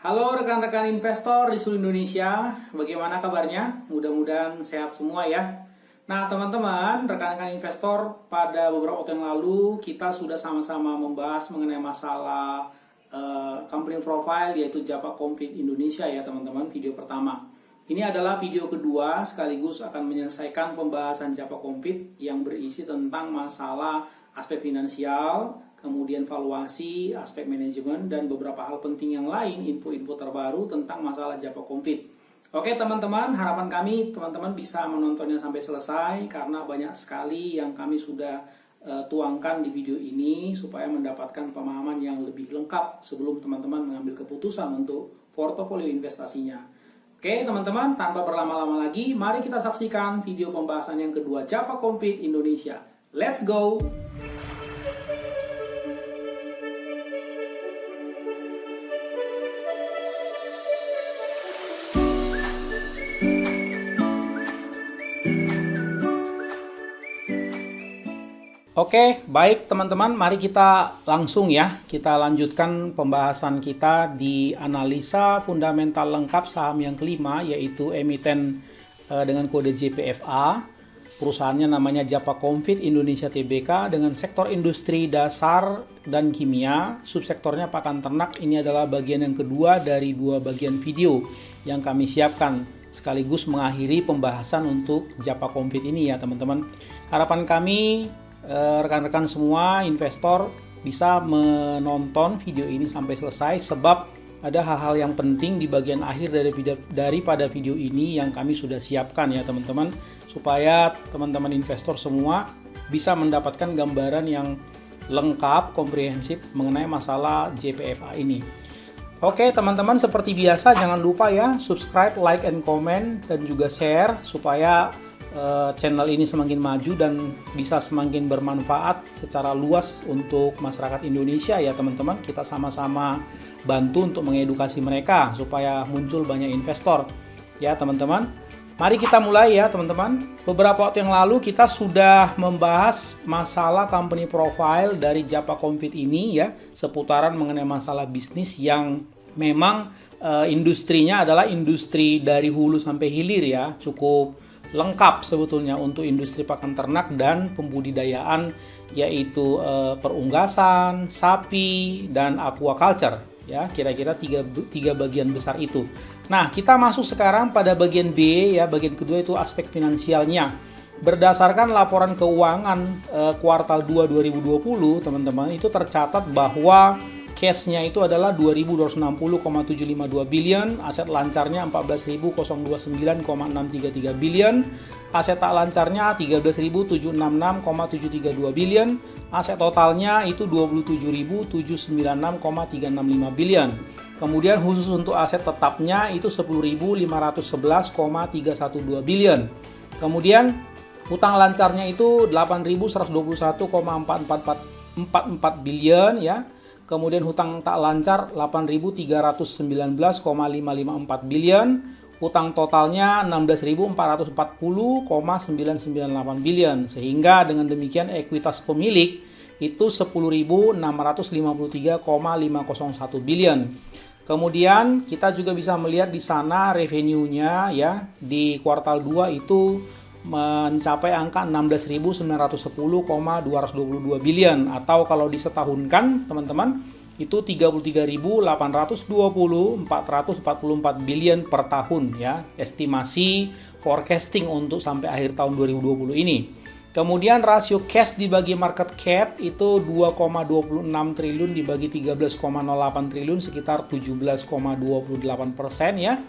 Halo rekan-rekan investor di seluruh Indonesia, bagaimana kabarnya? Mudah-mudahan sehat semua ya. Nah teman-teman, rekan-rekan investor, pada beberapa waktu yang lalu kita sudah sama-sama membahas mengenai masalah company profile, yaitu Japa Confit Indonesia ya teman-teman, video pertama. Ini adalah video kedua, sekaligus akan menyelesaikan pembahasan Japa Confit yang berisi tentang masalah aspek finansial, kemudian valuasi, aspek manajemen, dan beberapa hal penting yang lain, info-info terbaru tentang masalah Japa Confit. Oke teman-teman, harapan kami teman-teman bisa menontonnya sampai selesai karena banyak sekali yang kami sudah tuangkan di video ini supaya mendapatkan pemahaman yang lebih lengkap sebelum teman-teman mengambil keputusan untuk portofolio investasinya. Oke teman-teman, tanpa berlama-lama lagi, mari kita saksikan video pembahasan yang kedua Japa Confit Indonesia. Let's go! Oke, baik teman-teman, mari kita langsung ya, kita lanjutkan pembahasan kita di analisa fundamental lengkap saham yang kelima, yaitu emiten dengan kode JPFA. Perusahaannya namanya Japa Confit Indonesia Tbk dengan sektor industri dasar dan kimia, subsektornya pakan ternak. Ini adalah bagian yang kedua dari dua bagian video yang kami siapkan, sekaligus mengakhiri pembahasan untuk Japa Confit ini ya teman-teman. Harapan kami rekan-rekan semua investor bisa menonton video ini sampai selesai, sebab ada hal-hal yang penting di bagian akhir daripada video ini yang kami sudah siapkan ya teman-teman, supaya teman-teman investor semua bisa mendapatkan gambaran yang lengkap, komprehensif mengenai masalah JPFA ini. Oke teman-teman, seperti biasa jangan lupa ya subscribe, like, and comment, dan juga share supaya channel ini semakin maju dan bisa semakin bermanfaat secara luas untuk masyarakat Indonesia ya teman-teman. Kita sama-sama bantu untuk mengedukasi mereka supaya muncul banyak investor ya teman-teman. Mari kita mulai ya teman-teman. Beberapa waktu yang lalu kita sudah membahas masalah company profile dari Japa Confit ini ya, seputaran mengenai masalah bisnis yang memang industrinya adalah industri dari hulu sampai hilir ya, cukup lengkap sebetulnya untuk industri pakan ternak dan pembudidayaan, yaitu perunggasan, sapi, dan aquaculture ya, kira-kira tiga bagian besar itu. Nah, kita masuk sekarang pada bagian B ya, bagian kedua itu aspek finansialnya. Berdasarkan laporan keuangan kuartal 2 2020, teman-teman, itu tercatat bahwa cash-nya itu adalah 2.260,752 billion, aset lancarnya 14.029,633 billion, aset tak lancarnya 13.766,732 billion, aset totalnya itu 27.796,365 billion. Kemudian khusus untuk aset tetapnya itu 10.511,312 billion. Kemudian hutang lancarnya itu 8.121,444 billion ya. Kemudian hutang tak lancar 8.319,554 billion, hutang totalnya 16.440,998 billion, sehingga dengan demikian ekuitas pemilik itu 10.653,501 billion. Kemudian kita juga bisa melihat di sana revenue-nya ya, di kuartal 2 itu mencapai angka 16.910,222 billion, atau kalau disetahunkan teman-teman itu 33.820,444 billion per tahun ya, estimasi forecasting untuk sampai akhir tahun 2020 ini. Kemudian rasio cash dibagi market cap itu 2,26 triliun dibagi 13,08 triliun, sekitar 17,28% ya.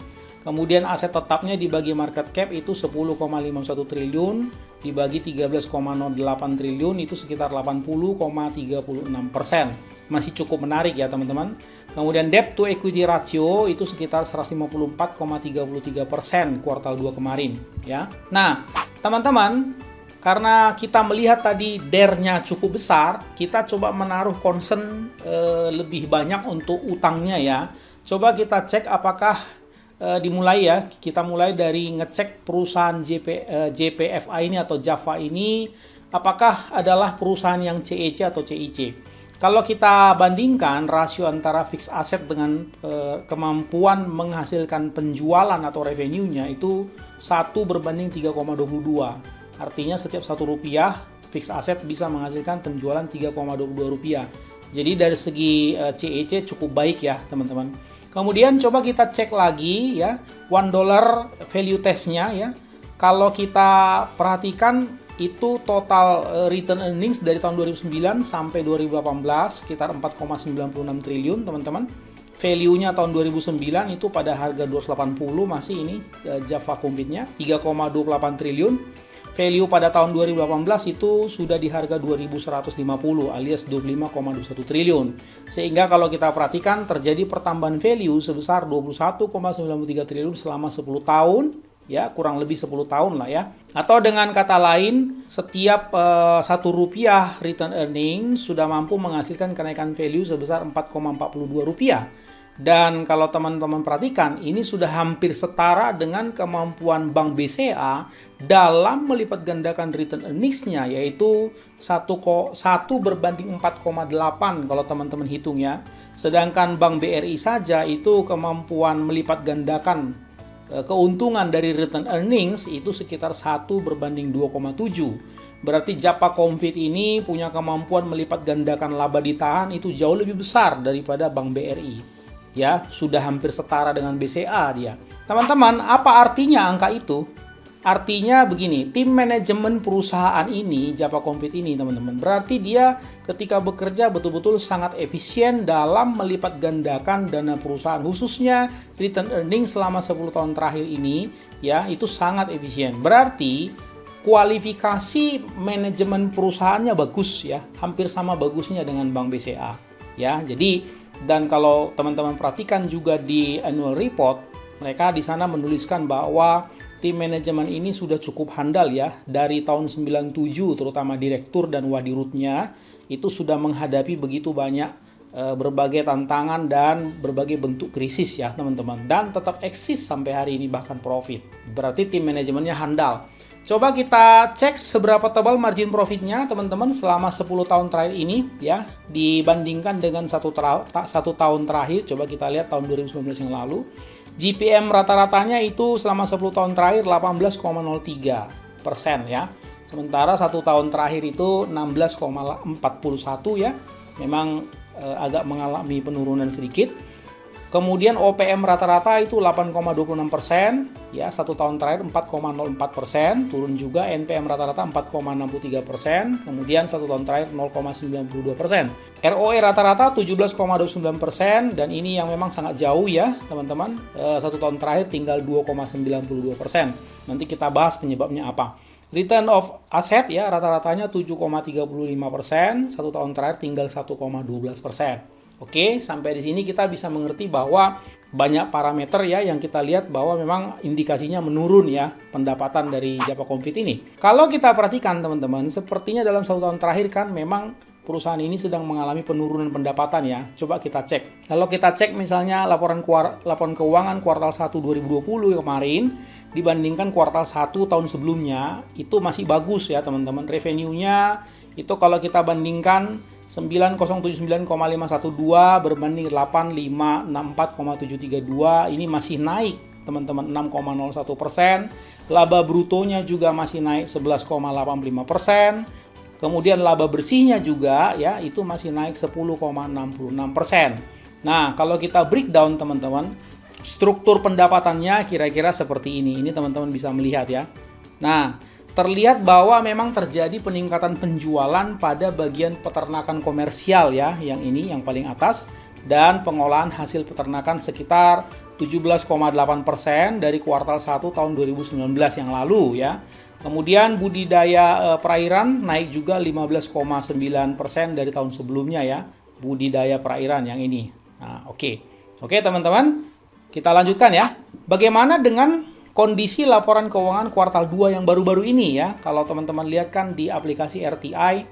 Kemudian aset tetapnya dibagi market cap itu 10,51 triliun dibagi 13,08 triliun, itu sekitar 80,36%. Masih cukup menarik ya teman-teman. Kemudian debt to equity ratio itu sekitar 154,33% kuartal 2 kemarin ya. Nah, teman-teman, karena kita melihat tadi DER-nya cukup besar, kita coba menaruh concern lebih banyak untuk utangnya ya. Coba kita cek apakah dimulai ya, kita mulai dari ngecek perusahaan JPFA ini atau Java ini apakah adalah perusahaan yang CEC atau CIC. Kalau kita bandingkan rasio antara fixed asset dengan kemampuan menghasilkan penjualan atau revenue-nya itu 1 berbanding 3,22. Artinya setiap 1 rupiah fixed asset bisa menghasilkan penjualan 3,22 rupiah. Jadi dari segi CEC cukup baik ya teman-teman. Kemudian coba kita cek lagi ya $1 value test-nya ya. Kalau kita perhatikan itu total return earnings dari tahun 2009 sampai 2018 sekitar 4,96 triliun teman-teman. Value-nya tahun 2009 itu pada harga 280 masih ini Java Compete-nya 3,28 triliun. Value pada tahun 2018 itu sudah di harga 2.150 alias 25,21 triliun. Sehingga kalau kita perhatikan terjadi pertambahan value sebesar 21,93 triliun selama 10 tahun. Ya, kurang lebih 10 tahun lah ya. Atau dengan kata lain, setiap 1 rupiah return earning sudah mampu menghasilkan kenaikan value sebesar 4,42 rupiah. Dan kalau teman-teman perhatikan, ini sudah hampir setara dengan kemampuan Bank BCA dalam melipat gandakan return earnings-nya, yaitu 1 berbanding 4,8 kalau teman-teman hitung ya. Sedangkan Bank BRI saja itu kemampuan melipat gandakan keuntungan dari return earnings itu sekitar 1 berbanding 2,7. Berarti Java Compete ini punya kemampuan melipat gandakan laba ditahan itu jauh lebih besar daripada Bank BRI. Ya, sudah hampir setara dengan BCA dia. Teman-teman, apa artinya angka itu? Artinya begini, tim manajemen perusahaan ini, Java Compete ini teman-teman, berarti dia ketika bekerja betul-betul sangat efisien dalam melipat gandakan dana perusahaan, khususnya return earning selama 10 tahun terakhir ini, ya itu sangat efisien. Berarti kualifikasi manajemen perusahaannya bagus ya, hampir sama bagusnya dengan Bank BCA. Ya, jadi dan kalau teman-teman perhatikan juga di annual report, mereka di sana menuliskan bahwa tim manajemen ini sudah cukup handal ya. Dari tahun 97 terutama direktur dan wadirutnya itu sudah menghadapi begitu banyak berbagai tantangan dan berbagai bentuk krisis ya teman-teman. Dan tetap eksis sampai hari ini bahkan profit. Berarti tim manajemennya handal. Coba kita cek seberapa tebal margin profitnya teman-teman selama 10 tahun terakhir ini ya, dibandingkan dengan satu tahun terakhir. Coba kita lihat tahun 2019 yang lalu. GPM rata-ratanya itu selama 10 tahun terakhir 18,03% ya. Sementara 1 tahun terakhir itu 16,41 ya. Memang agak mengalami penurunan sedikit. Kemudian OPM rata-rata itu 8,26%, ya 1 tahun terakhir 4,04%, turun juga. NPM rata-rata 4,63%, kemudian 1 tahun terakhir 0,92%. ROE rata-rata 17,29%, dan ini yang memang sangat jauh ya teman-teman. 1 tahun terakhir tinggal 2,92%. Nanti kita bahas penyebabnya apa. Return of asset ya rata-ratanya 7,35%, 1 tahun terakhir tinggal 1,12%. Oke, sampai di sini kita bisa mengerti bahwa banyak parameter ya yang kita lihat bahwa memang indikasinya menurun ya pendapatan dari Java Compete ini. Kalau kita perhatikan teman-teman, sepertinya dalam 1 tahun terakhir kan memang perusahaan ini sedang mengalami penurunan pendapatan ya. Coba kita cek. Kalau kita cek misalnya laporan keuangan kuartal 1 2020 kemarin dibandingkan kuartal 1 tahun sebelumnya, itu masih bagus ya teman-teman. Revenue-nya itu kalau kita bandingkan 9079,512 berbanding 8564,732, ini masih naik teman-teman 6,01%. Laba brutonya juga masih naik 11,85%. Kemudian laba bersihnya juga ya itu masih naik 10,66%. Nah, kalau kita breakdown teman-teman, struktur pendapatannya kira-kira seperti ini. Ini teman-teman bisa melihat ya. Nah, terlihat bahwa memang terjadi peningkatan penjualan pada bagian peternakan komersial ya, yang ini yang paling atas, dan pengolahan hasil peternakan sekitar 17,8% dari kuartal 1 tahun 2019 yang lalu ya. Kemudian budidaya perairan naik juga 15,9% dari tahun sebelumnya ya, budidaya perairan yang ini. Nah, oke teman-teman, kita lanjutkan ya. Bagaimana dengan kondisi laporan keuangan kuartal 2 yang baru-baru ini ya. Kalau teman-teman lihat kan di aplikasi RTI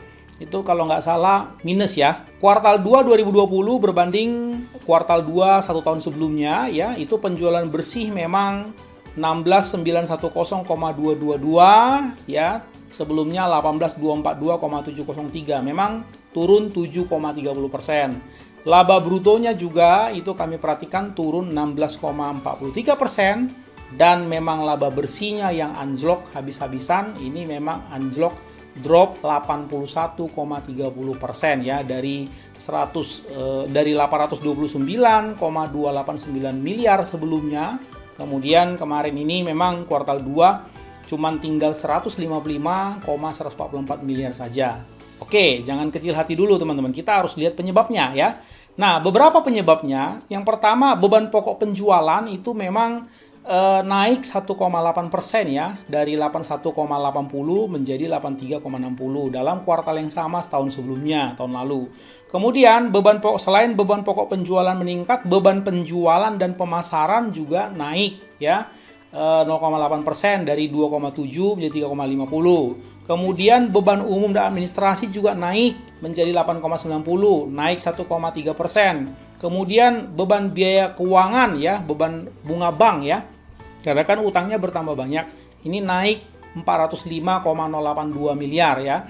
itu kalau nggak salah minus ya. Kuartal 2 2020 berbanding kuartal 2 1 tahun sebelumnya ya, itu penjualan bersih memang 16.910,222 ya. sebelumnya 18.242,703, memang turun 7,30%. Laba brutonya juga itu kami perhatikan turun 16,43%, dan memang laba bersihnya yang anjlok habis-habisan, ini memang anjlok drop 81,30% ya, dari 829,289 miliar sebelumnya. Kemudian kemarin ini memang kuartal 2 cuman tinggal 155,144 miliar saja. Oke, jangan kecil hati dulu teman-teman, kita harus lihat penyebabnya ya. Nah, beberapa penyebabnya. Yang pertama, beban pokok penjualan itu memang naik 1,8% ya, dari 81,80 menjadi 83,60 dalam kuartal yang sama setahun sebelumnya, tahun lalu. Kemudian selain beban pokok penjualan meningkat, beban penjualan dan pemasaran juga naik ya, 0,8% dari 2,7 menjadi 3,50. Kemudian beban umum dan administrasi juga naik menjadi 8,90, naik 1,3%. Kemudian beban biaya keuangan ya, beban bunga bank ya, karena kan utangnya bertambah banyak, ini naik 405,082 miliar ya.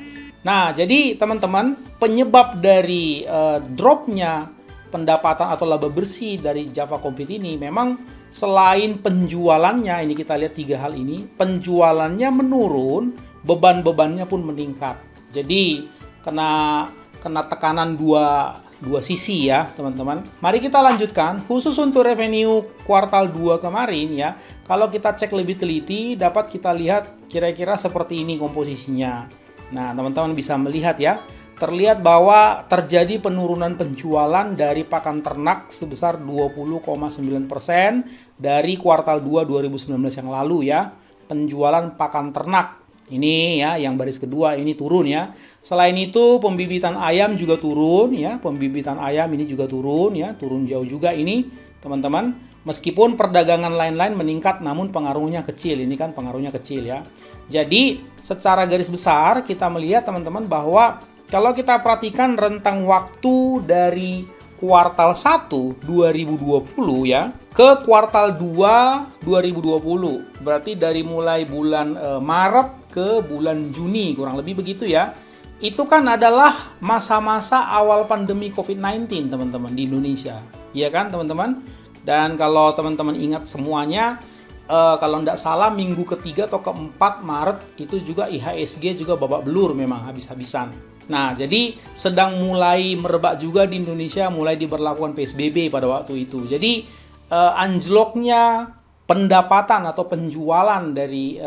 Nah, jadi teman-teman, penyebab dari dropnya pendapatan atau laba bersih dari Java Complete ini memang selain penjualannya, ini kita lihat 3 hal ini, penjualannya menurun, beban-bebannya pun meningkat. Jadi kena tekanan dua sisi ya teman-teman. Mari kita lanjutkan khusus untuk revenue kuartal 2 kemarin ya. Kalau kita cek lebih teliti, dapat kita lihat kira-kira seperti ini komposisinya. Nah, teman-teman bisa melihat ya, terlihat bahwa terjadi penurunan penjualan dari pakan ternak sebesar 20,9% dari kuartal 2 2019 yang lalu ya. Penjualan pakan ternak ini ya, yang baris kedua ini turun ya. Selain itu pembibitan ayam juga turun ya. Pembibitan ayam ini juga turun ya, turun jauh juga ini teman-teman. Meskipun perdagangan lain-lain meningkat, namun pengaruhnya kecil. Ini kan pengaruhnya kecil ya. Jadi secara garis besar kita melihat teman-teman bahwa kalau kita perhatikan rentang waktu dari kuartal 1 2020 ya ke kuartal 2 2020, berarti dari mulai bulan Maret ke bulan Juni kurang lebih begitu ya. Itu kan adalah masa-masa awal pandemi COVID-19 teman-teman di Indonesia. Iya kan teman-teman? Dan kalau teman-teman ingat semuanya, kalau tidak salah minggu ketiga atau keempat Maret itu juga IHSG juga babak belur memang habis-habisan. Nah, jadi sedang mulai merebak juga di Indonesia, mulai diberlakukan PSBB pada waktu itu. Jadi anjloknya pendapatan atau penjualan dari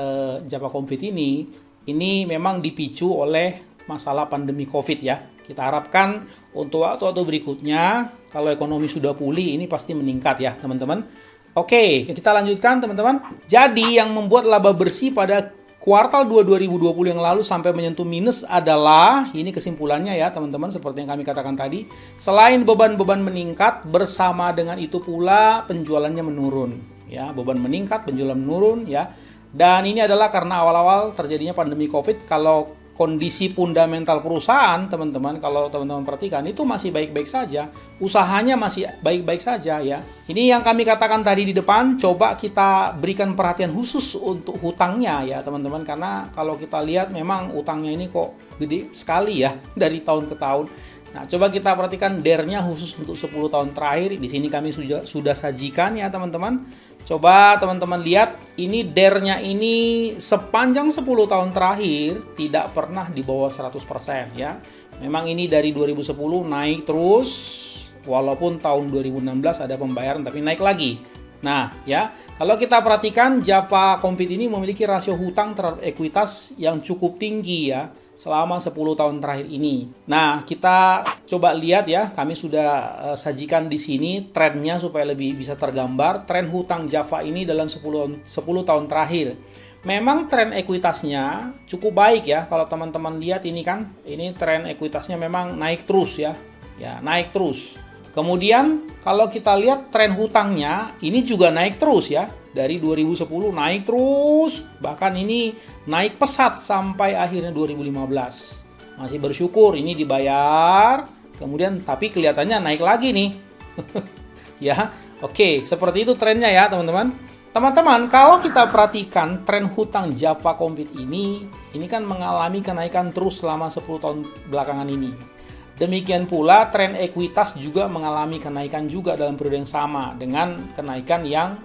Java Complete ini memang dipicu oleh masalah pandemi COVID ya. Kita harapkan untuk waktu-waktu berikutnya kalau ekonomi sudah pulih ini pasti meningkat ya teman-teman. Oke, kita lanjutkan teman-teman. Jadi yang membuat laba bersih pada kuartal 2 2020 yang lalu sampai menyentuh minus adalah, ini kesimpulannya ya teman-teman, seperti yang kami katakan tadi, selain beban-beban meningkat, bersama dengan itu pula penjualannya menurun ya, beban meningkat, penjualan menurun ya. Dan ini adalah karena awal-awal terjadinya pandemi COVID. Kalau kondisi fundamental perusahaan teman-teman, kalau teman-teman perhatikan itu masih baik-baik saja, usahanya masih baik-baik saja ya. Ini yang kami katakan tadi di depan, coba kita berikan perhatian khusus untuk hutangnya ya teman-teman, karena kalau kita lihat memang utangnya ini kok gede sekali ya dari tahun ke tahun. Nah, coba kita perhatikan DER-nya khusus untuk 10 tahun terakhir. Di sini kami sudah sajikan ya teman-teman. Coba teman-teman lihat, ini DER-nya ini sepanjang 10 tahun terakhir tidak pernah di bawah 100% ya. Memang ini dari 2010 naik terus, walaupun tahun 2016 ada pembayaran tapi naik lagi. Nah ya, kalau kita perhatikan Java Complete ini memiliki rasio hutang terhadap ekuitas yang cukup tinggi ya selama 10 tahun terakhir ini. Nah, kita coba lihat ya, kami sudah sajikan di sini trennya supaya lebih bisa tergambar. Tren hutang Java ini dalam 10 tahun terakhir. Memang tren ekuitasnya cukup baik ya. Kalau teman-teman lihat ini kan, ini tren ekuitasnya memang naik terus ya. Ya, naik terus. Kemudian kalau kita lihat tren hutangnya ini juga naik terus ya. Dari 2010 naik terus, bahkan ini naik pesat sampai akhirnya 2015. Masih bersyukur ini dibayar, kemudian tapi kelihatannya naik lagi nih. Ya, oke, seperti itu trennya ya teman-teman. Teman-teman, kalau kita perhatikan tren hutang Java Complete ini kan mengalami kenaikan terus selama 10 tahun belakangan ini. Demikian pula tren ekuitas juga mengalami kenaikan juga dalam periode yang sama dengan kenaikan yang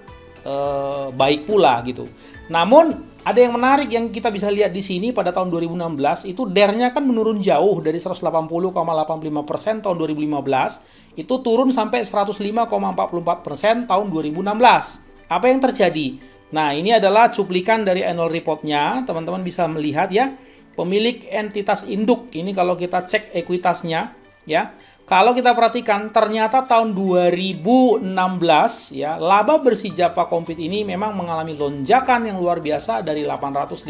baik pula gitu. Namun ada yang menarik yang kita bisa lihat di sini pada tahun 2016 itu DER-nya kan menurun jauh dari 180,85% tahun 2015 itu turun sampai 105,44% tahun 2016. Apa yang terjadi? Nah, ini adalah cuplikan dari annual report-nya. Teman-teman bisa melihat ya, pemilik entitas induk. Ini kalau kita cek ekuitasnya ya. Kalau kita perhatikan ternyata tahun 2016 ya, laba bersih Java Complete ini memang mengalami lonjakan yang luar biasa dari 857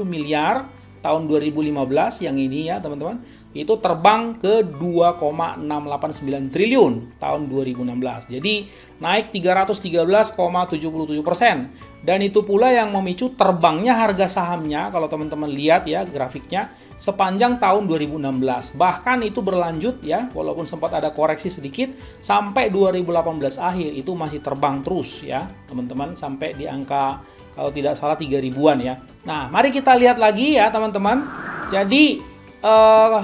miliar tahun 2015 yang ini ya, teman-teman. Itu terbang ke 2,689 triliun tahun 2016. Jadi naik 313,77%. Dan itu pula yang memicu terbangnya harga sahamnya kalau teman-teman lihat ya grafiknya sepanjang tahun 2016. Bahkan itu berlanjut ya, walaupun sempat ada koreksi sedikit sampai 2018 akhir itu masih terbang terus ya, teman-teman, sampai di angka kalau tidak salah 3.000-an ya. Nah, mari kita lihat lagi ya, teman-teman. Jadi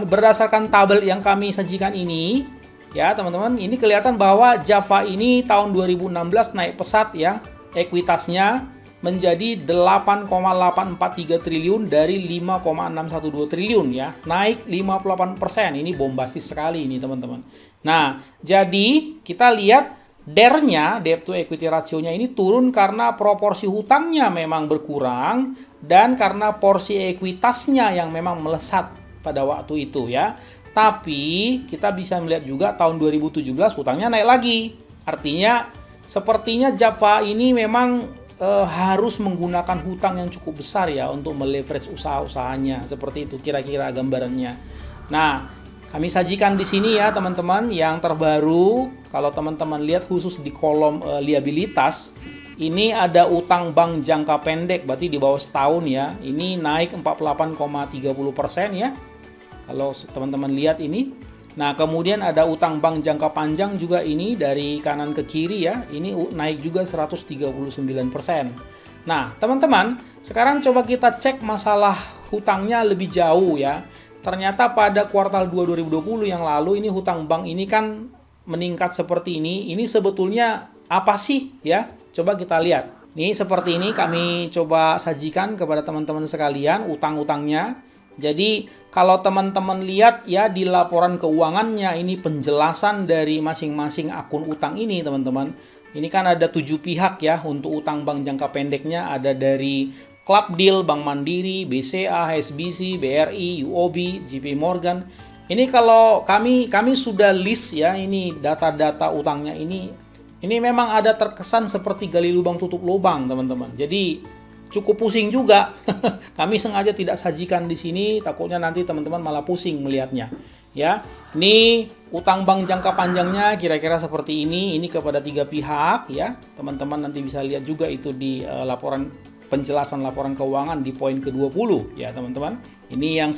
berdasarkan tabel yang kami sajikan ini ya, teman-teman, ini kelihatan bahwa Java ini tahun 2016 naik pesat ya, ekuitasnya menjadi 8,843 triliun dari 5,612 triliun ya, naik 58%. Ini bombastis sekali ini, teman-teman. Nah, jadi kita lihat DER-nya, debt to equity ratio-nya ini turun karena proporsi hutangnya memang berkurang dan karena porsi ekuitasnya yang memang melesat pada waktu itu ya. Tapi kita bisa melihat juga tahun 2017 hutangnya naik lagi. Artinya sepertinya Java ini memang harus menggunakan hutang yang cukup besar ya untuk meleverage usaha-usahanya. Seperti itu kira-kira gambarannya. Nah, kami sajikan di sini ya, teman-teman, yang terbaru. Kalau teman-teman lihat khusus di kolom liabilitas, ini ada utang bank jangka pendek, berarti di bawah setahun ya. Ini naik 48,30% ya. Kalau teman-teman lihat ini. Nah, kemudian ada utang bank jangka panjang juga ini dari kanan ke kiri ya. Ini naik juga 139%. Nah, teman-teman, sekarang coba kita cek masalah hutangnya lebih jauh ya. Ternyata pada kuartal 2 2020 yang lalu ini hutang bank ini kan meningkat seperti ini. Ini sebetulnya apa sih ya? Coba kita lihat. Nih seperti ini kami coba sajikan kepada teman-teman sekalian utang-utangnya. Jadi kalau teman-teman lihat ya di laporan keuangannya ini penjelasan dari masing-masing akun utang ini, teman-teman. Ini kan ada 7 pihak ya untuk utang bank jangka pendeknya, ada dari Clubdeal, Bank Mandiri, BCA, HSBC, BRI, UOB, JP Morgan. Ini kalau kami sudah list ya, ini data-data utangnya ini memang ada terkesan seperti gali lubang tutup lubang, teman-teman. Jadi cukup pusing juga. Kami sengaja tidak sajikan di sini, takutnya nanti teman-teman malah pusing melihatnya. Ya, ini utang bank jangka panjangnya kira-kira seperti ini. Ini kepada 3 pihak ya. Teman-teman nanti bisa lihat juga itu di laporan penjelasan laporan keuangan di poin ke-20 ya, teman-teman. Ini yang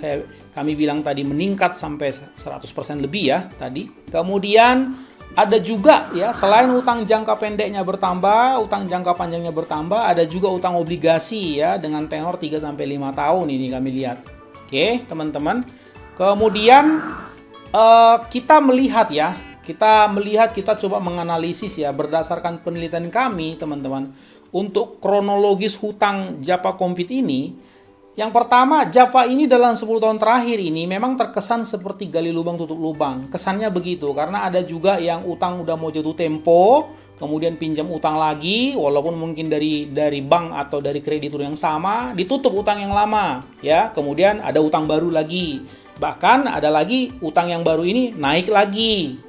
kami bilang tadi meningkat sampai 100% lebih ya tadi. Kemudian ada juga ya, selain utang jangka pendeknya bertambah, utang jangka panjangnya bertambah, ada juga utang obligasi ya dengan tenor 3 sampai 5 tahun ini kami lihat. Oke, teman-teman. Kemudian kita melihat ya, kita coba menganalisis ya berdasarkan penelitian kami, teman-teman. Untuk kronologis hutang Java Complete ini, yang pertama, Java ini dalam 10 tahun terakhir ini memang terkesan seperti gali lubang tutup lubang. Kesannya begitu, karena ada juga yang utang udah mau jatuh tempo, kemudian pinjam utang lagi, walaupun mungkin dari bank atau dari kreditur yang sama, ditutup utang yang lama, ya. Kemudian ada utang baru lagi. Bahkan ada lagi utang yang baru ini naik lagi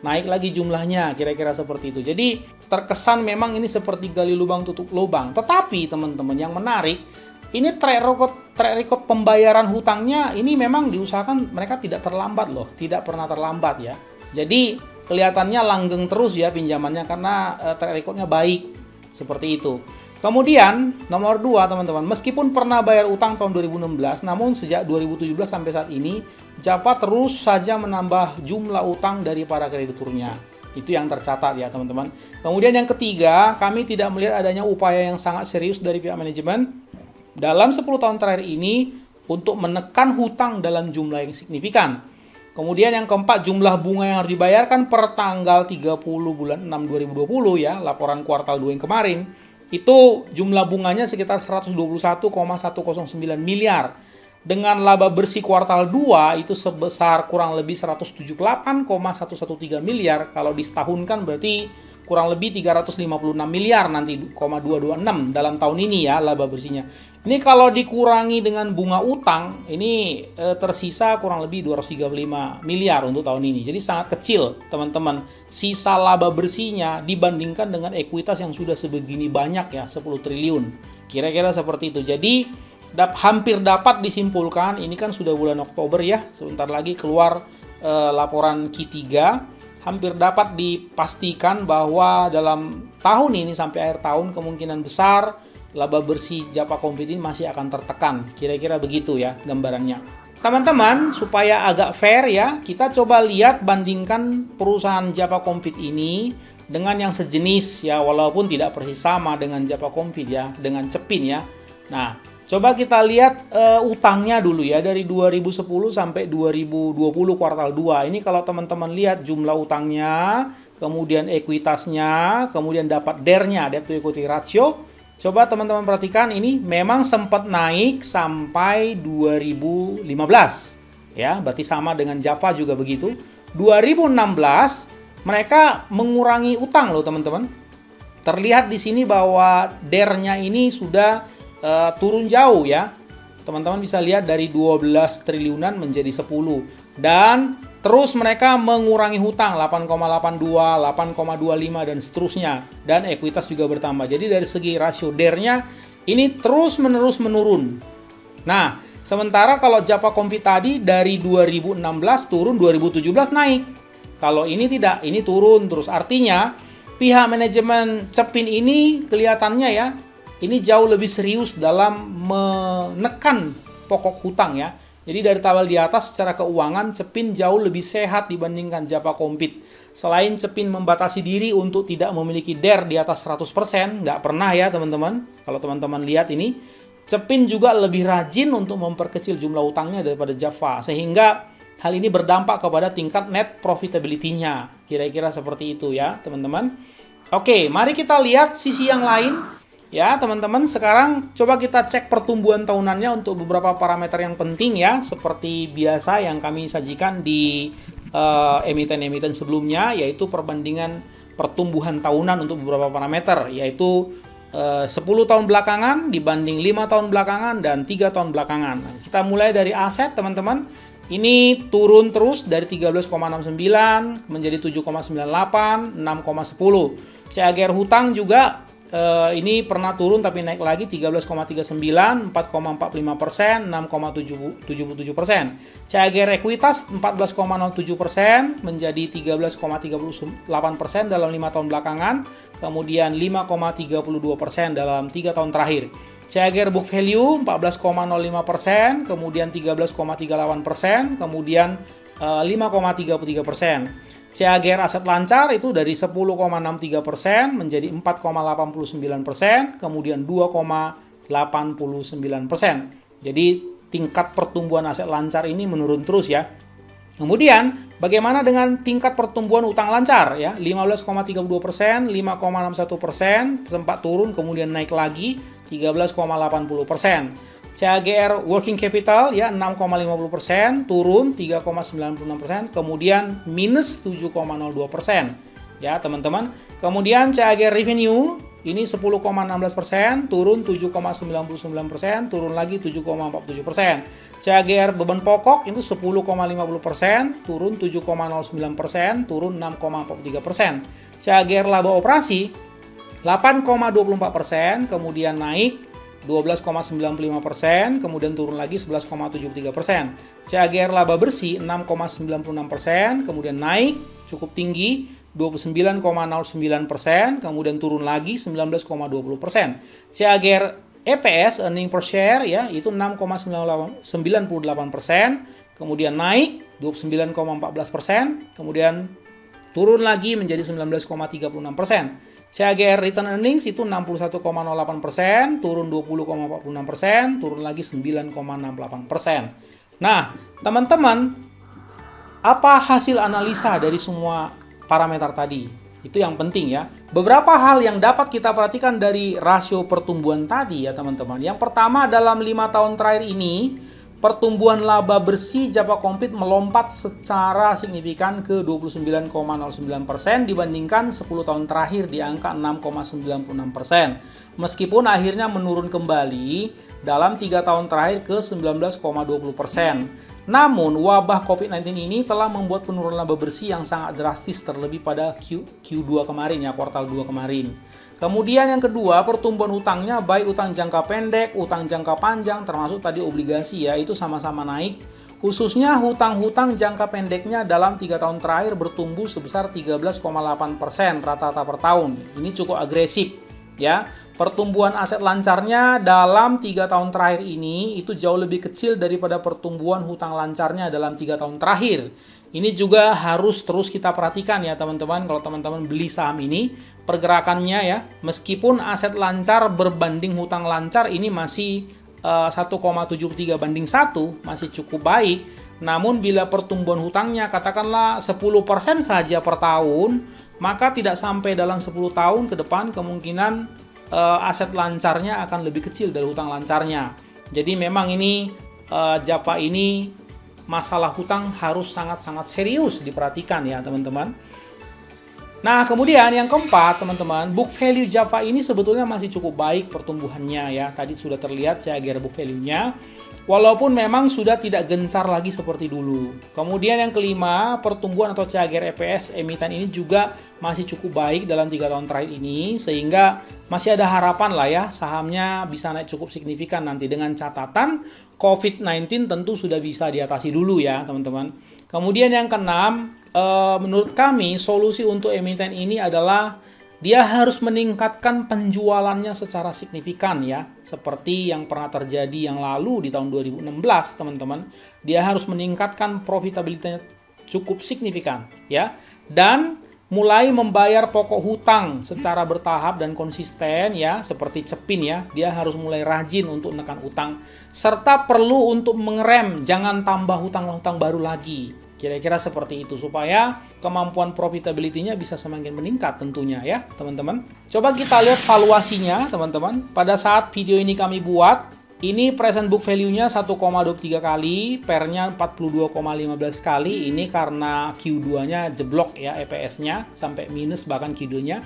jumlahnya, kira-kira seperti itu. Jadi terkesan memang ini seperti gali lubang tutup lubang. Tetapi teman-teman yang menarik, ini track record pembayaran hutangnya ini memang diusahakan mereka tidak terlambat loh, tidak pernah terlambat ya. Jadi kelihatannya langgeng terus ya pinjamannya karena track recordnya baik, seperti itu. Kemudian nomor 2 teman-teman, meskipun pernah bayar utang tahun 2016, namun sejak 2017 sampai saat ini Java terus saja menambah jumlah utang dari para krediturnya. Itu yang tercatat ya teman-teman. Kemudian yang ketiga, kami tidak melihat adanya upaya yang sangat serius dari pihak manajemen dalam 10 tahun terakhir ini untuk menekan hutang dalam jumlah yang signifikan. Kemudian yang keempat, jumlah bunga yang harus dibayarkan per tanggal 30 bulan 6 2020 ya, laporan kuartal 2 yang kemarin, itu jumlah bunganya sekitar 121,109 miliar. Dengan laba bersih kuartal 2 itu sebesar kurang lebih 178,113 miliar. Kalau disetahunkan berarti kurang lebih 356 miliar nanti, 226 dalam tahun ini ya laba bersihnya. Ini kalau dikurangi dengan bunga utang, ini tersisa kurang lebih 235 miliar untuk tahun ini. Jadi sangat kecil teman-teman sisa laba bersihnya dibandingkan dengan ekuitas yang sudah sebegini banyak ya, 10 triliun. Kira-kira seperti itu. Jadi hampir dapat disimpulkan, ini kan sudah bulan Oktober ya, sebentar lagi keluar laporan Q3. Hampir dapat dipastikan bahwa dalam tahun ini sampai akhir tahun kemungkinan besar laba bersih Japa Compete ini masih akan tertekan. Kira-kira begitu ya gambarannya. Teman-teman, supaya agak fair ya, kita coba lihat bandingkan perusahaan Japa Compete ini dengan yang sejenis ya, walaupun tidak persis sama dengan Japa Compete ya, dengan Cepin ya. Nah, coba kita lihat utangnya dulu ya, dari 2010 sampai 2020 kuartal 2. Ini kalau teman-teman lihat jumlah utangnya, kemudian ekuitasnya, kemudian dapat DER-nya, debt to equity ratio. Coba teman-teman perhatikan, ini memang sempat naik sampai 2015. Ya, berarti sama dengan Java juga begitu. 2016 mereka mengurangi utang loh teman-teman. Terlihat di sini bahwa DER-nya ini sudah turun jauh ya. Teman-teman bisa lihat dari 12 triliunan menjadi 10. Dan terus mereka mengurangi hutang 8,82, 8,25 dan seterusnya. Dan ekuitas juga bertambah. Jadi dari segi rasio DER-nya ini terus-menerus menurun. Nah, sementara kalau Japa Compete tadi dari 2016 turun, 2017 naik. Kalau ini tidak, ini turun terus. Artinya pihak manajemen Cepin ini kelihatannya ya, ini jauh lebih serius dalam menekan pokok hutang ya. Jadi dari tabel di atas secara keuangan Cepin jauh lebih sehat dibandingkan Japa Compete. Selain Cepin membatasi diri untuk tidak memiliki DER di atas 100%, nggak pernah ya teman-teman. Kalau teman-teman lihat ini, Cepin juga lebih rajin untuk memperkecil jumlah utangnya daripada Java. Sehingga hal ini berdampak kepada tingkat net profitability-nya. Kira-kira seperti itu ya teman-teman. Oke, mari kita lihat sisi yang lain. Ya teman-teman, sekarang coba kita cek pertumbuhan tahunannya untuk beberapa parameter yang penting ya, seperti biasa yang kami sajikan di emiten-emiten sebelumnya, yaitu perbandingan pertumbuhan tahunan untuk beberapa parameter, yaitu 10 tahun belakangan dibanding 5 tahun belakangan dan 3 tahun belakangan. Nah, kita mulai dari aset teman-teman, ini turun terus dari 13,69 menjadi 7,98, 6,10. CAGR hutang juga ini pernah turun tapi naik lagi 13,39, 4,45%, 6,77%. CAGR ekuitas 14,07% menjadi 13,38% dalam 5 tahun belakangan, kemudian 5,32% dalam 3 tahun terakhir. CAGR book value 14,05%, kemudian 13,38%, kemudian 5,33%. CAGR aset lancar itu dari 10,63% menjadi 4,89%, kemudian 2,89%. Jadi tingkat pertumbuhan aset lancar ini menurun terus ya. Kemudian bagaimana dengan tingkat pertumbuhan utang lancar ya? 15,32%, 5,61%, sempat turun kemudian naik lagi 13,80%. CAGR working capital ya 6,50%, turun 3,96%, kemudian minus 7,02% ya teman-teman. Kemudian CAGR revenue ini 10,16%, turun 7,99%, turun lagi 7,47%. CAGR beban pokok itu 10,50%, turun 7,09%, turun 6,43%. CAGR laba operasi 8,24%, kemudian naik 12,95%, kemudian turun lagi 11,73%. CAGR laba bersih 6,96%, kemudian naik cukup tinggi 29,09%, kemudian turun lagi 19,20%. CAGR EPS earning per share ya itu 6,98%, kemudian naik 29,14%, kemudian turun lagi menjadi 19,36%. CAGR return earnings itu 61,08%, turun 20,46%, turun lagi 9,68%. Nah, teman-teman, apa hasil analisa dari semua parameter tadi? Itu yang penting ya. Beberapa hal yang dapat kita perhatikan dari rasio pertumbuhan tadi ya teman-teman. Yang pertama, dalam 5 tahun terakhir ini, pertumbuhan laba bersih Java Complete melompat secara signifikan ke 29,09% dibandingkan 10 tahun terakhir di angka 6,96%. Meskipun akhirnya menurun kembali dalam 3 tahun terakhir ke 19,20%. Namun, wabah COVID-19 ini telah membuat penurunan laba bersih yang sangat drastis terlebih pada Q2 kemarin ya, kuartal 2 kemarin. Kemudian yang kedua, pertumbuhan utangnya baik utang jangka pendek, utang jangka panjang, termasuk tadi obligasi ya, itu sama-sama naik. Khususnya hutang-hutang jangka pendeknya dalam 3 tahun terakhir bertumbuh sebesar 13,8% rata-rata per tahun. Ini cukup agresif ya. Pertumbuhan aset lancarnya dalam 3 tahun terakhir ini itu jauh lebih kecil daripada pertumbuhan hutang lancarnya dalam 3 tahun terakhir. Ini juga harus terus kita perhatikan ya teman-teman, kalau teman-teman beli saham ini, pergerakannya ya, meskipun aset lancar berbanding hutang lancar ini masih 1,73 banding 1, masih cukup baik. Namun bila pertumbuhan hutangnya katakanlah 10% saja per tahun, maka tidak sampai dalam 10 tahun ke depan kemungkinan aset lancarnya akan lebih kecil dari hutang lancarnya. Jadi memang ini Java ini masalah hutang harus sangat-sangat serius diperhatikan ya teman-teman. Nah kemudian yang keempat teman-teman, book value Java ini sebetulnya masih cukup baik pertumbuhannya ya. Tadi sudah terlihat CAGR book value-nya, walaupun memang sudah tidak gencar lagi seperti dulu. Kemudian yang kelima, pertumbuhan atau CAGR EPS emiten ini juga masih cukup baik dalam 3 tahun terakhir ini, sehingga masih ada harapan lah ya sahamnya bisa naik cukup signifikan nanti, dengan catatan COVID-19 tentu sudah bisa diatasi dulu ya teman-teman. Kemudian yang keenam, menurut kami solusi untuk emiten ini adalah dia harus meningkatkan penjualannya secara signifikan ya, seperti yang pernah terjadi yang lalu di tahun 2016 teman-teman. Dia harus meningkatkan profitabilitasnya cukup signifikan ya, dan mulai membayar pokok hutang secara bertahap dan konsisten ya, seperti Cepin ya, dia harus mulai rajin untuk menekan utang, serta perlu untuk mengerem, jangan tambah hutang-hutang baru lagi. Kira-kira seperti itu supaya kemampuan profitability-nya bisa semakin meningkat tentunya ya teman-teman. Coba kita lihat valuasinya teman-teman. Pada saat video ini kami buat, ini present book value-nya 1,23 kali, PER-nya 42,15 kali. Ini karena Q2-nya jeblok ya, EPS-nya sampai minus bahkan Q2-nya.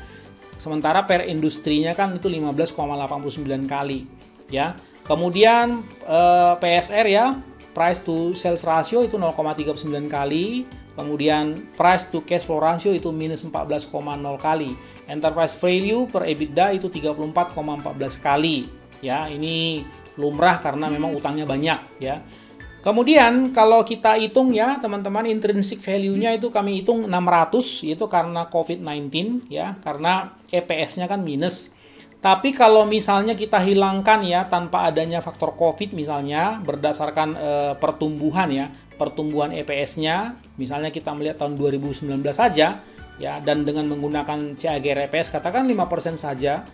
Sementara PER industrinya kan itu 15,89 kali ya. Kemudian PSR ya, price to sales ratio itu 0,39 kali. Kemudian price to cash flow ratio itu minus 14,0 kali. Enterprise value per EBITDA itu 34,14 kali. Ya, ini lumrah karena memang utangnya banyak ya. Kemudian kalau kita hitung ya teman-teman, intrinsic value-nya itu kami hitung 600, itu karena COVID-19 ya, karena EPS-nya kan minus. Tapi kalau misalnya kita hilangkan ya tanpa adanya faktor COVID misalnya, berdasarkan pertumbuhan ya, pertumbuhan EPS-nya, misalnya kita melihat tahun 2019 saja ya, dan dengan menggunakan CAGR EPS katakan 5% saja,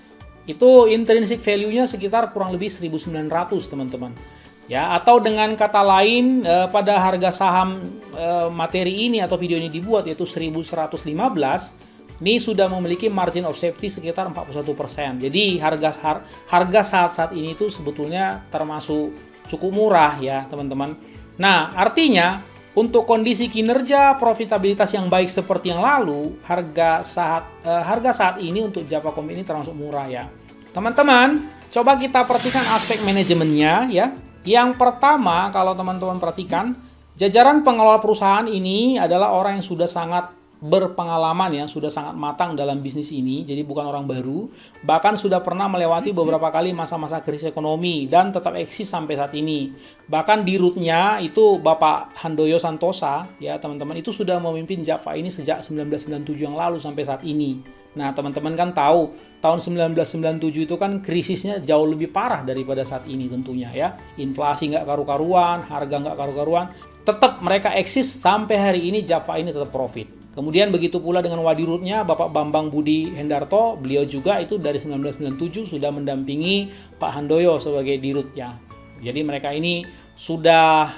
itu intrinsic value-nya sekitar kurang lebih 1.900 teman-teman. Ya, atau dengan kata lain pada harga saham materi ini atau video ini dibuat yaitu 1.115, ini sudah memiliki margin of safety sekitar 41%. Jadi harga saat-saat ini itu sebetulnya termasuk cukup murah ya teman-teman. Nah artinya untuk kondisi kinerja profitabilitas yang baik seperti yang lalu, harga saat ini untuk Java Complete ini termasuk murah ya. Teman-teman, coba kita perhatikan aspek manajemennya ya. Yang pertama, kalau teman-teman perhatikan, jajaran pengelola perusahaan ini adalah orang yang sudah sangat berpengalaman ya, sudah sangat matang dalam bisnis ini, jadi bukan orang baru, bahkan sudah pernah melewati beberapa kali masa-masa krisis ekonomi dan tetap eksis sampai saat ini. Bahkan di rootnya itu Bapak Handoyo Santosa ya teman-teman, itu sudah memimpin Java ini sejak 1997 yang lalu sampai saat ini. Nah teman-teman kan tahu tahun 1997 itu kan krisisnya jauh lebih parah daripada saat ini tentunya ya, inflasi nggak karu-karuan, harga nggak karu-karuan, tetap mereka eksis sampai hari ini, Java ini tetap profit. Kemudian begitu pula dengan Wadirutnya Bapak Bambang Budi Hendarto, beliau juga itu dari 1997 sudah mendampingi Pak Handoyo sebagai dirut ya. Jadi mereka ini sudah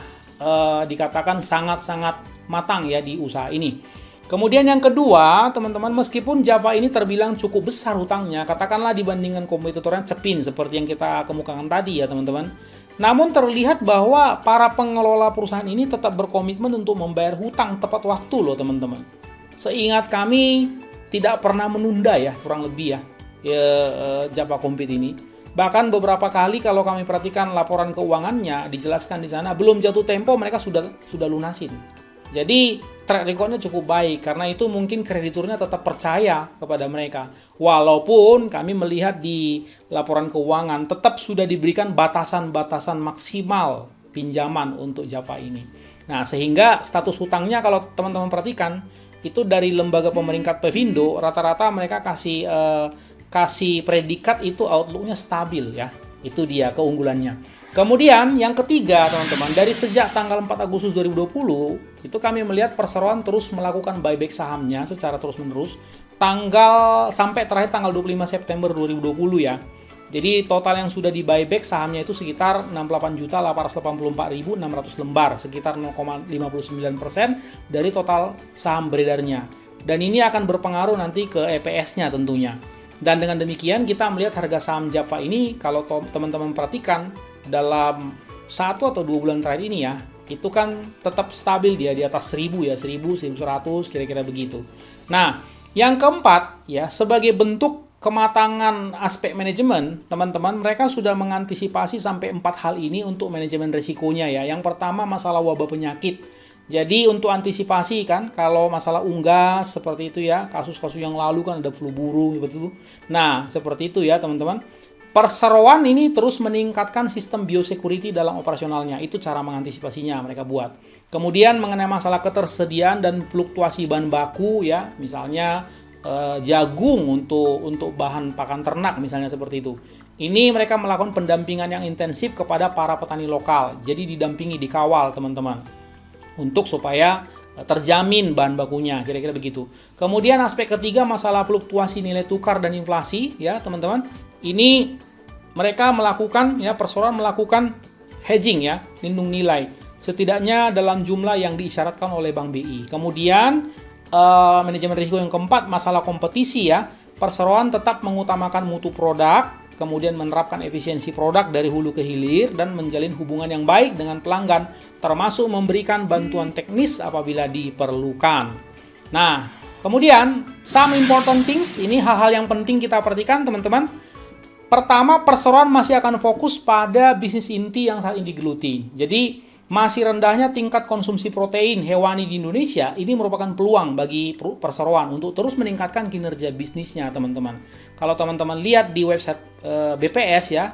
dikatakan sangat-sangat matang ya di usaha ini. Kemudian yang kedua, teman-teman, meskipun Java ini terbilang cukup besar hutangnya, katakanlah dibandingkan kompetitornya Cepin seperti yang kita kemukakan tadi ya teman-teman. Namun terlihat bahwa para pengelola perusahaan ini tetap berkomitmen untuk membayar hutang tepat waktu loh teman-teman. Seingat kami tidak pernah menunda ya kurang lebih ya Java Compete ini. Bahkan beberapa kali kalau kami perhatikan laporan keuangannya dijelaskan di sana belum jatuh tempo mereka sudah lunasin. Jadi track recordnya cukup baik karena itu mungkin krediturnya tetap percaya kepada mereka. Walaupun kami melihat di laporan keuangan tetap sudah diberikan batasan-batasan maksimal pinjaman untuk Java ini. Nah sehingga status hutangnya kalau teman-teman perhatikan itu dari lembaga pemeringkat Pevindo rata-rata mereka kasih predikat itu outlooknya stabil ya. Itu dia keunggulannya. Kemudian yang ketiga teman-teman, dari sejak tanggal 4 Agustus 2020 itu kami melihat perseroan terus melakukan buyback sahamnya secara terus-menerus sampai terakhir tanggal 25 September 2020 ya. Jadi total yang sudah di buyback sahamnya itu sekitar 68.884.600 lembar, sekitar 0,59% dari total saham beredarnya. Dan ini akan berpengaruh nanti ke EPS-nya tentunya. Dan dengan demikian kita melihat harga saham Java ini kalau teman-teman perhatikan dalam 1 atau 2 bulan terakhir ini ya, itu kan tetap stabil dia di atas 1000 ya, 1100 kira-kira begitu. Nah, yang keempat ya, sebagai bentuk kematangan aspek manajemen, teman-teman mereka sudah mengantisipasi sampai 4 hal ini untuk manajemen risikonya ya. Yang pertama masalah wabah penyakit. Jadi untuk antisipasi kan kalau masalah unggas seperti itu ya, kasus-kasus yang lalu kan ada flu burung gitu. Nah, seperti itu ya, teman-teman. Perseroan ini terus meningkatkan sistem biosecurity dalam operasionalnya. Itu cara mengantisipasinya mereka buat. Kemudian mengenai masalah ketersediaan dan fluktuasi bahan baku ya, misalnya jagung untuk bahan pakan ternak misalnya seperti itu. Ini mereka melakukan pendampingan yang intensif kepada para petani lokal. Jadi didampingi, dikawal teman-teman. Untuk supaya terjamin bahan bakunya, kira-kira begitu. Kemudian aspek ketiga masalah fluktuasi nilai tukar dan inflasi ya teman-teman. Ini mereka melakukan ya, perseroan melakukan hedging ya, lindung nilai setidaknya dalam jumlah yang diisyaratkan oleh Bank BI. Kemudian manajemen risiko yang keempat masalah kompetisi ya. Perseroan tetap mengutamakan mutu produk, kemudian menerapkan efisiensi produk dari hulu ke hilir dan menjalin hubungan yang baik dengan pelanggan termasuk memberikan bantuan teknis apabila diperlukan. Nah, kemudian some important things, ini hal-hal yang penting kita perhatikan teman-teman. Pertama, perseroan masih akan fokus pada bisnis inti yang saat ini digeluti. Jadi, masih rendahnya tingkat konsumsi protein hewani di Indonesia, ini merupakan peluang bagi perseroan untuk terus meningkatkan kinerja bisnisnya, teman-teman. Kalau teman-teman lihat di website BPS ya,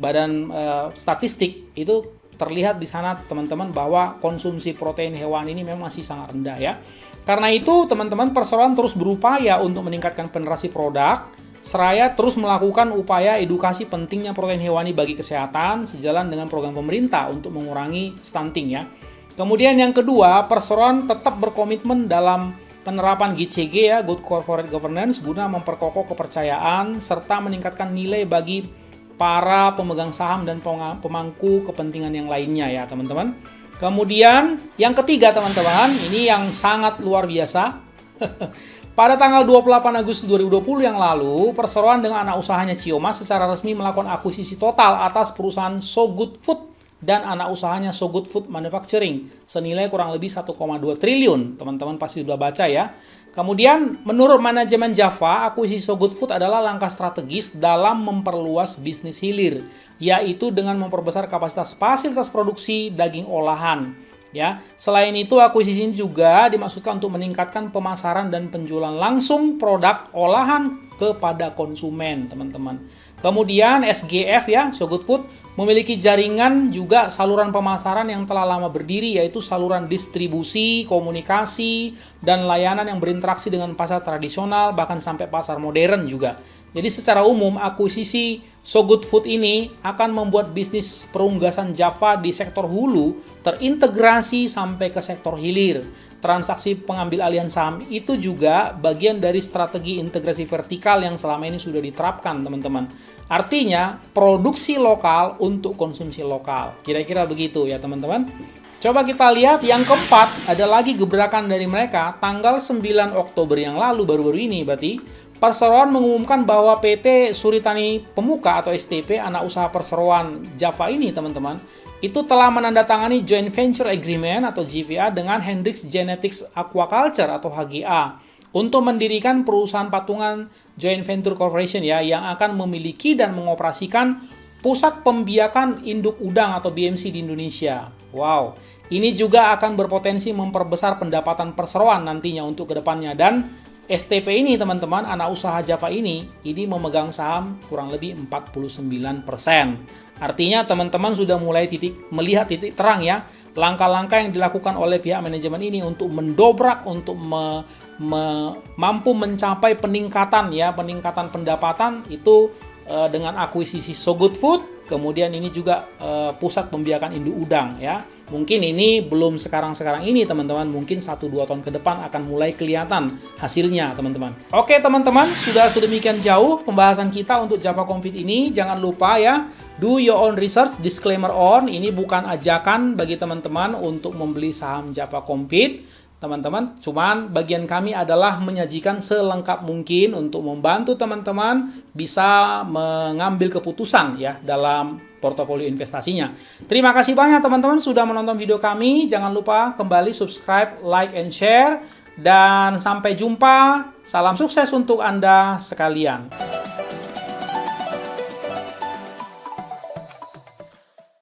Badan Statistik, itu terlihat di sana teman-teman bahwa konsumsi protein hewani ini memang masih sangat rendah ya. Karena itu, teman-teman, perseroan terus berupaya untuk meningkatkan penetrasi produk, seraya terus melakukan upaya edukasi pentingnya protein hewani bagi kesehatan sejalan dengan program pemerintah untuk mengurangi stunting ya. Kemudian yang kedua, perseroan tetap berkomitmen dalam penerapan GCG ya, Good Corporate Governance, guna memperkokoh kepercayaan serta meningkatkan nilai bagi para pemegang saham dan pemangku kepentingan yang lainnya ya teman-teman. Kemudian yang ketiga teman-teman, ini yang sangat luar biasa. Pada tanggal 28 Agustus 2020 yang lalu, perseroan dengan anak usahanya Ciomas secara resmi melakukan akuisisi total atas perusahaan So Good Food dan anak usahanya So Good Food Manufacturing senilai kurang lebih 1,2 triliun. Teman-teman pasti sudah baca ya. Kemudian, menurut manajemen Java, akuisisi So Good Food adalah langkah strategis dalam memperluas bisnis hilir, yaitu dengan memperbesar kapasitas fasilitas produksi daging olahan. Ya, selain itu akuisisi ini juga dimaksudkan untuk meningkatkan pemasaran dan penjualan langsung produk olahan kepada konsumen, teman-teman. Kemudian SGF ya, So Good Food memiliki jaringan juga saluran pemasaran yang telah lama berdiri, yaitu saluran distribusi, komunikasi, dan layanan yang berinteraksi dengan pasar tradisional bahkan sampai pasar modern juga. Jadi secara umum akuisisi So Good Food ini akan membuat bisnis perunggasan Java di sektor hulu terintegrasi sampai ke sektor hilir, transaksi pengambil alihan saham itu juga bagian dari strategi integrasi vertikal yang selama ini sudah diterapkan, teman-teman. Artinya, produksi lokal untuk konsumsi lokal. Kira-kira begitu ya, teman-teman. Coba kita lihat yang keempat, ada lagi gebrakan dari mereka tanggal 9 Oktober yang lalu, baru-baru ini berarti. Perseroan mengumumkan bahwa PT Suritani Pemuka atau STP, anak usaha perseroan Java ini, teman-teman, itu telah menandatangani Joint Venture Agreement atau JVA dengan Hendrix Genetics Aquaculture atau HGA untuk mendirikan perusahaan patungan Joint Venture Corporation ya, yang akan memiliki dan mengoperasikan pusat pembiakan induk udang atau BMC di Indonesia. Wow, ini juga akan berpotensi memperbesar pendapatan perseroan nantinya untuk kedepannya. Dan STP ini, teman-teman, anak usaha Java ini memegang saham kurang lebih 49%. Artinya teman-teman sudah mulai melihat titik terang ya, langkah-langkah yang dilakukan oleh pihak manajemen ini untuk mendobrak, untuk mampu mencapai peningkatan pendapatan itu dengan akuisisi So Good Food, kemudian ini juga pusat pembiakan induk udang ya. Mungkin ini belum sekarang ini, teman-teman. Mungkin 1-2 tahun ke depan akan mulai kelihatan hasilnya, teman-teman. Oke, teman-teman, sudah sedemikian jauh pembahasan kita untuk Java Compete ini. Jangan lupa ya, do your own research, disclaimer on. Ini bukan ajakan bagi teman-teman untuk membeli saham Java Compete. Teman-teman, cuman bagian kami adalah menyajikan selengkap mungkin untuk membantu teman-teman bisa mengambil keputusan ya dalam portofolio investasinya. Terima kasih banyak teman-teman sudah menonton video kami. Jangan lupa kembali subscribe, like, and share. Dan sampai jumpa. Salam sukses untuk Anda sekalian.